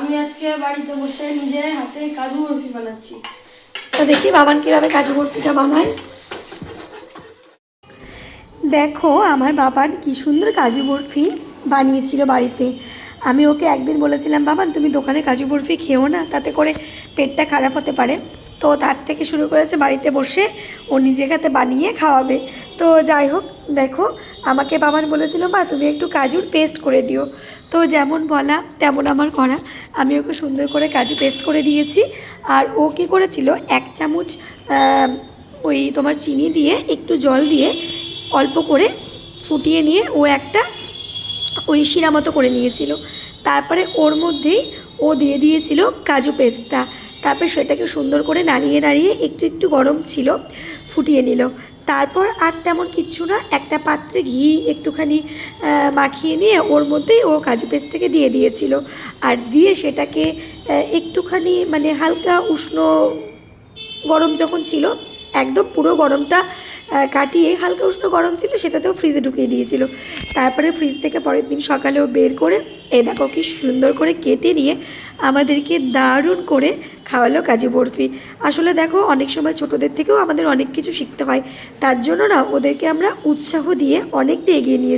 আমি আজকে বাড়িতে বসে নিজে হাতে কাজু বরফি বানাচ্ছি। তো দেখি বাবান কীভাবে কাজু বরফিটা বানায়। দেখো আমার বাবান কি সুন্দর কাজু বরফি বানিয়েছিল বাড়িতে। আমি ওকে একদিন বলেছিলাম, বাবান তুমি দোকানে কাজু বরফি খেও না, তাতে করে পেটটা খারাপ হতে পারে। তো তার থেকে শুরু করেছে বাড়িতে বসে ও নিজের হাতে বানিয়ে খাওয়াবে। তো যাই হোক, দেখো আমাকে বাবান বলেছিল, মা তুমি একটু কাজুর পেস্ট করে দিও। তো যেমন বলা তেমন আমার করা, আমি ওকে সুন্দর করে কাজু পেস্ট করে দিয়েছি। আর ও কী করেছিল, 1 চামচ ওই তোমার চিনি দিয়ে একটু জল দিয়ে অল্প করে ফুটিয়ে নিয়ে ও একটা ওই শিরা মতো করে নিয়েছিল। তারপরে ওর মধ্যেই ও দিয়ে দিয়েছিল কাজু পেস্টটা। তারপরে সেটাকে সুন্দর করে নাড়িয়ে নাড়িয়ে একটু একটু গরম ছিল ফুটিয়ে নিল। তারপর আর তেমন কিচ্ছু না, একটা পাত্রে ঘি একটুখানি মাখিয়ে নিয়ে ওর মধ্যেই ও কাজু পেস্টটাকে দিয়ে দিয়েছিল। আর দিয়ে সেটাকে একটুখানি মানে হালকা উষ্ণ গরম যখন ছিল, একদম পুরো গরমটা কাটিয়ে হালকা উষ্ণ গরম ছিল সেটাতেও ফ্রিজে ঢুকিয়ে দিয়েছিল। তারপরে ফ্রিজ থেকে পরের দিন সকালেও বের করে এই দেখো কি সুন্দর করে কেটে নিয়ে আমাদেরকে দারুণ করে খাওয়ালো কাজু বরফি। আসলে দেখো অনেক সময় ছোটোদের থেকেও আমাদের অনেক কিছু শিখতে হয়, তার জন্য না ওদেরকে আমরা উৎসাহ দিয়ে অনেকটা এগিয়ে নিয়ে